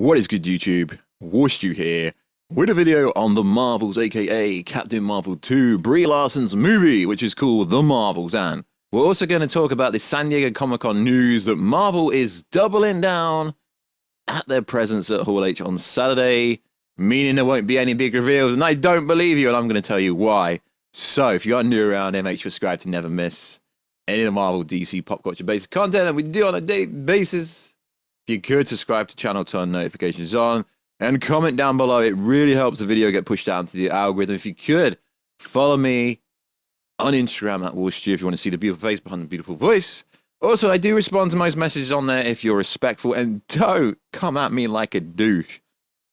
What is good, YouTube? Warstu here with a video on the Marvels, aka Captain Marvel 2, Brie Larson's movie, which is called The Marvels. And we're also going to talk about the San Diego Comic-Con news that Marvel is doubling down at their presence at Hall H on Saturday, meaning there won't be any big reveals, and I don't believe you, and I'm going to tell you why. So if you are new around here, make sure to subscribe to never miss any of the Marvel, DC, pop culture based content that we do on a daily basis. If you could subscribe to the channel, turn notifications on, and comment down below. It really helps the video get pushed down to the algorithm. If you could, follow me on Instagram at Warstu if you want to see the beautiful face behind the beautiful voice. Also, I do respond to most messages on there if you're respectful, and don't come at me like a douche.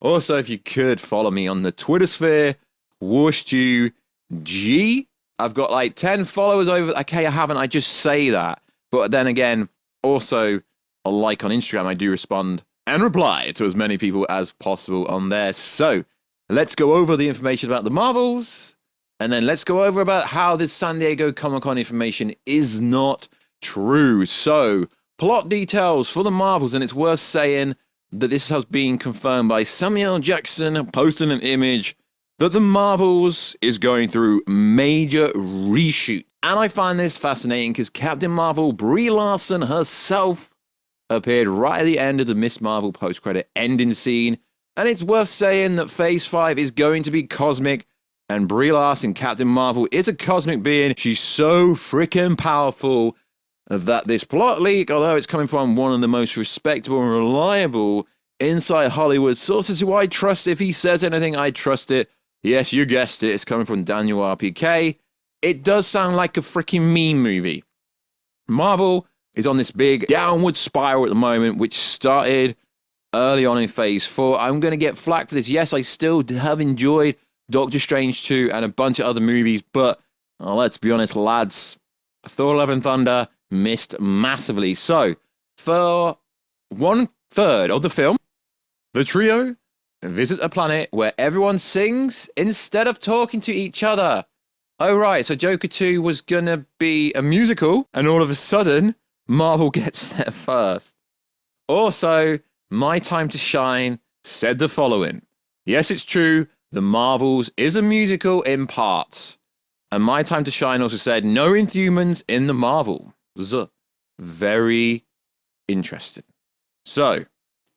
Also, if you could, follow me on the Twitter sphere, WarstuG. I've got like 10 followers over. Okay, I haven't. I just say that. But then again, also a like on Instagram. I do respond and reply to as many people as possible on there. So let's go over the information about the Marvels, and then let's go over about how this San Diego Comic-Con information is not true. So plot details for the Marvels, and it's worth saying that this has been confirmed by Samuel Jackson posting an image that the Marvels is going through major reshoot. And I find this fascinating because Captain Marvel, Brie Larson herself, appeared right at the end of the Miss Marvel post-credit ending scene. And it's worth saying that Phase 5 is going to be cosmic, and Brie Larson, Captain Marvel, is a cosmic being. She's so freaking powerful that this plot leak, although it's coming from one of the most respectable and reliable inside Hollywood sources who I trust, if he says anything, I trust it. Yes, you guessed it, it's coming from Daniel RPK. It does sound like a freaking meme movie. Marvel is on this big downward spiral at the moment, which started early on in Phase 4. I'm going to get flack for this. Yes, I still have enjoyed Doctor Strange 2 and a bunch of other movies, but let's be honest, lads, Thor: Love and Thunder missed massively. So, for 1/3 of the film, the trio visit a planet where everyone sings instead of talking to each other. Oh, right, so Joker 2 was gonna be a musical, and all of a sudden, Marvel gets there first. Also, My Time to Shine said the following. Yes, it's true, The Marvels is a musical in parts. And My Time to Shine also said, no Inhumans in the Marvel. Very interesting. So,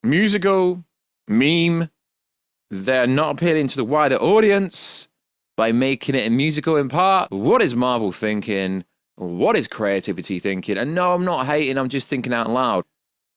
musical, meme, they're not appealing to the wider audience by making it a musical in part. What is Marvel thinking? What is creativity thinking? And no, I'm not hating, I'm just thinking out loud.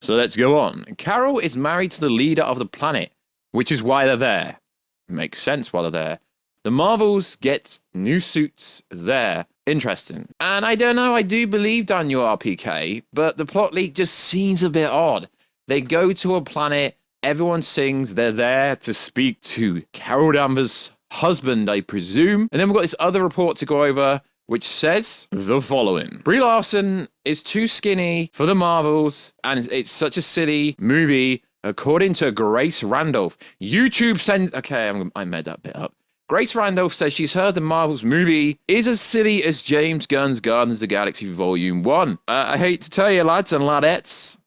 So let's go on. Carol is married to the leader of the planet, which is why they're there. Makes sense why they're there. The Marvels get new suits there. Interesting. And I don't know, I do believe Daniel RPK, but the plot leak just seems a bit odd. They go to a planet, everyone sings, they're there to speak to Carol Danvers' husband, I presume. And then we've got this other report to go over, which says the following. Brie Larson is too skinny for the Marvels, and it's such a silly movie, according to Grace Randolph. YouTube sends... Okay, I made that bit up. Grace Randolph says she's heard the Marvels movie is as silly as James Gunn's Guardians of the Galaxy Volume 1. I hate to tell you, lads and ladettes,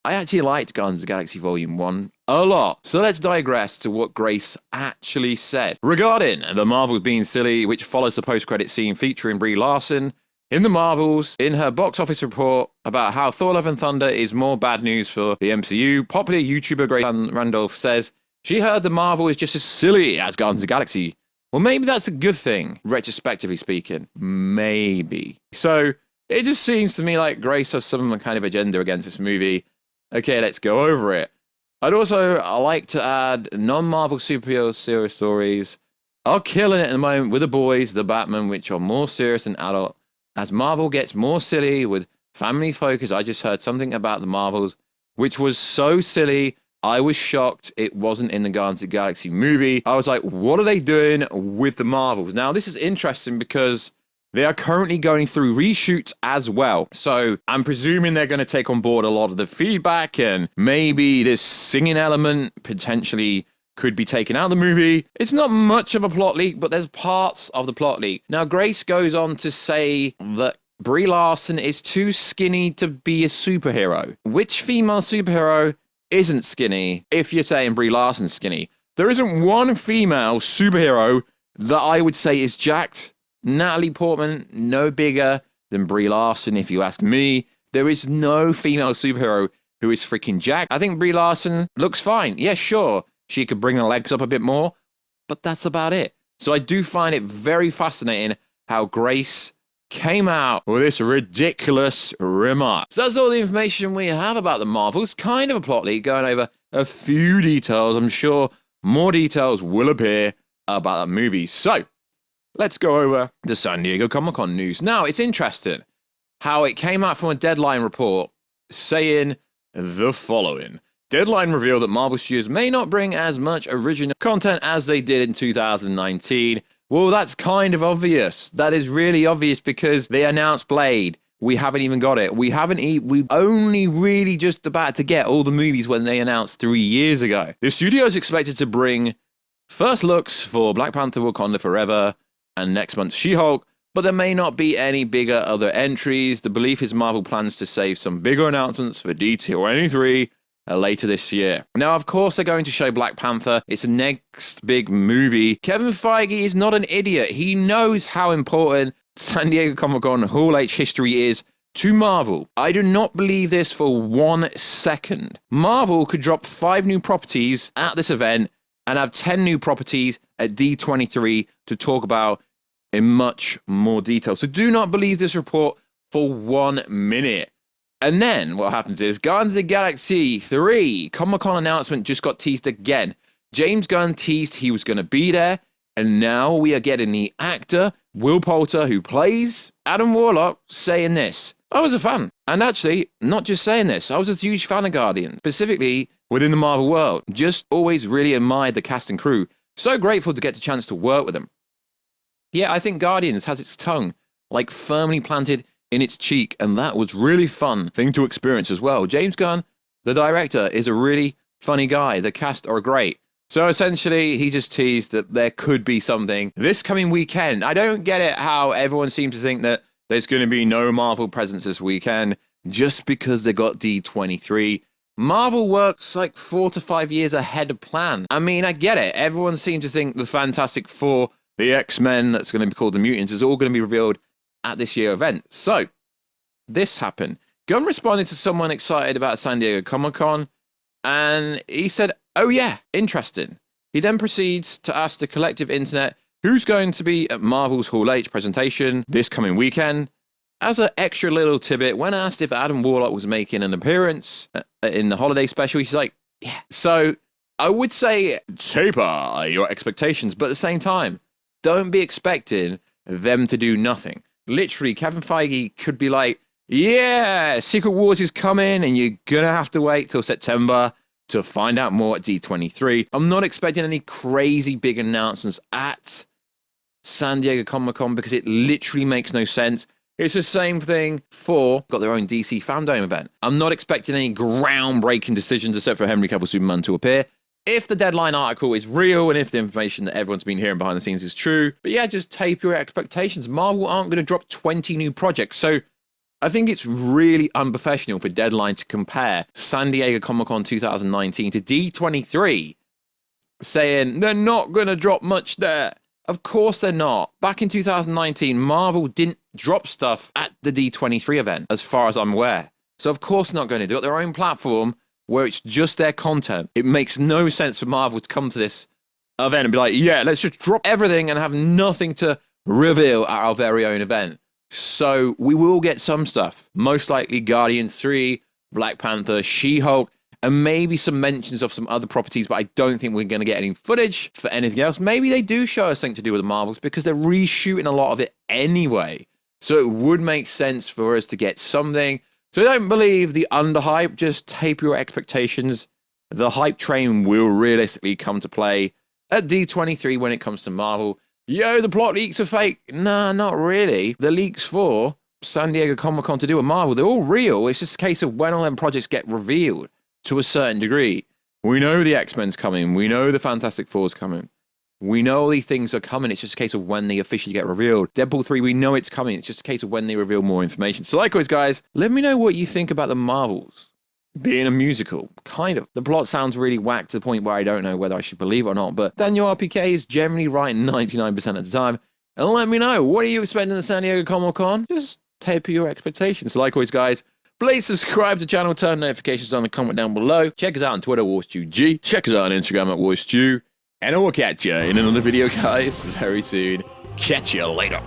I actually liked Guardians of the Galaxy Volume 1 a lot. So let's digress to what Grace actually said regarding the Marvels being silly, which follows the post-credit scene featuring Brie Larson in the Marvels. In her box office report about how Thor: Love and Thunder is more bad news for the MCU, popular YouTuber Grace Randolph says she heard the Marvel is just as silly as Guardians of the Galaxy. Well, maybe that's a good thing, retrospectively speaking. Maybe. So it just seems to me like Grace has some kind of agenda against this movie. Okay, let's go over it. I'd also like to add non-Marvel superhero stories are killing it at the moment with The Boys, The Batman, which are more serious and adult. As Marvel gets more silly with family focus, I just heard something about the Marvels, which was so silly, I was shocked it wasn't in the Guardians of the Galaxy movie. I was like, what are they doing with the Marvels? Now, this is interesting because they are currently going through reshoots as well. So I'm presuming they're going to take on board a lot of the feedback, and maybe this singing element potentially could be taken out of the movie. It's not much of a plot leak, but there's parts of the plot leak. Now, Grace goes on to say that Brie Larson is too skinny to be a superhero. Which female superhero isn't skinny, if you're saying Brie Larson's skinny, there isn't one female superhero that I would say is jacked. Natalie Portman, no bigger than Brie Larson, if you ask me. There is no female superhero who is freaking jacked. I think Brie Larson looks fine. Yeah, sure, she could bring her legs up a bit more, but that's about it. So I do find it very fascinating how Grace came out with this ridiculous remark. So that's all the information we have about the Marvels. Kind of a plot leak, going over a few details. I'm sure more details will appear about that movie. So let's go over the San Diego Comic-Con news. Now, it's interesting how it came out from a Deadline report saying the following. Deadline revealed that Marvel Studios may not bring as much original content as they did in 2019. Well, that's kind of obvious. That is really obvious because they announced Blade. We haven't even got it. We've only really just about to get all the movies when they announced 3 years ago. The studio is expected to bring first looks for Black Panther: Wakanda Forever and next month's She-Hulk, but there may not be any bigger other entries. The belief is Marvel plans to save some bigger announcements for D23 later this year. Now, of course, they're going to show Black Panther. It's the next big movie. Kevin Feige is not an idiot. He knows how important San Diego Comic-Con Hall H history is to Marvel. I do not believe this for 1 second. Marvel could drop 5 new properties at this event and have 10 new properties at D23 to talk about in much more detail. So do not believe this report for 1 minute. And then what happens is Guardians of the Galaxy 3 Comic-Con announcement just got teased again. James Gunn teased he was going to be there, and now we are getting the actor Will Poulter, who plays Adam Warlock, saying this. I was a fan, and actually, not just saying this, I was a huge fan of Guardian, specifically within the Marvel world. Just always really admired the cast and crew. So grateful to get the chance to work with them. Yeah, I think Guardians has its tongue like firmly planted in its cheek, and that was really fun thing to experience as well. James Gunn, the director, is a really funny guy. The cast are great. So essentially, he just teased that there could be something this coming weekend. I don't get it how everyone seems to think that there's going to be no Marvel presence this weekend just because they got D23. Marvel works like 4 to 5 years ahead of plan. I mean, I get it. Everyone seems to think the Fantastic Four, the X-Men, that's going to be called the Mutants, is all going to be revealed at this year event. So this happened. Gunn responded to someone excited about San Diego Comic-Con, and he said, oh yeah, interesting. He then proceeds to ask the collective internet who's going to be at Marvel's Hall H presentation this coming weekend. As an extra little tidbit, when asked if Adam Warlock was making an appearance in the holiday special, he's like, yeah. So I would say taper your expectations, but at the same time, don't be expecting them to do nothing. Literally, Kevin Feige could be like, yeah, Secret Wars is coming and you're going to have to wait till September to find out more at D23. I'm not expecting any crazy big announcements at San Diego Comic-Con because it literally makes no sense. It's the same thing for got their own DC Fandom event. I'm not expecting any groundbreaking decisions except for Henry Cavill Superman to appear. If the Deadline article is real and if the information that everyone's been hearing behind the scenes is true. But yeah, just taper your expectations. Marvel aren't going to drop 20 new projects. So I think it's really unprofessional for Deadline to compare San Diego Comic-Con 2019 to D23, saying they're not going to drop much there. Of course they're not. Back in 2019, Marvel didn't drop stuff at the D23 event, as far as I'm aware. So of course they're not going to. They've got their own platform where it's just their content. It makes no sense for Marvel to come to this event and be like, yeah, let's just drop everything and have nothing to reveal at our very own event. So we will get some stuff. Most likely Guardians 3, Black Panther, She-Hulk, and maybe some mentions of some other properties, but I don't think we're going to get any footage for anything else. Maybe they do show us something to do with the Marvels because they're reshooting a lot of it anyway. So it would make sense for us to get something. So don't believe the underhype, just taper your expectations. The hype train will realistically come to play at D23 when it comes to Marvel. Yo, the plot leaks are fake. Nah, not really. The leaks for San Diego Comic-Con to do with Marvel, they're all real. It's just a case of when all them projects get revealed to a certain degree. We know the X-Men's coming. We know the Fantastic Four's coming. We know all these things are coming. It's just a case of when they officially get revealed. Deadpool 3, we know it's coming. It's just a case of when they reveal more information. So likewise, guys, let me know what you think about the Marvels. being a musical. Kind of. The plot sounds really whack to the point where I don't know whether I should believe it or not, but Daniel RPK is generally right 99% of the time. And let me know, what are you expecting in the San Diego Comic-Con? Just taper your expectations. So like always, guys, please subscribe to the channel, turn notifications on, and comment down below. Check us out on Twitter, WarstuG. Check us out on Instagram at Warstu. And I will catch you in another video, guys, very soon. Catch you later.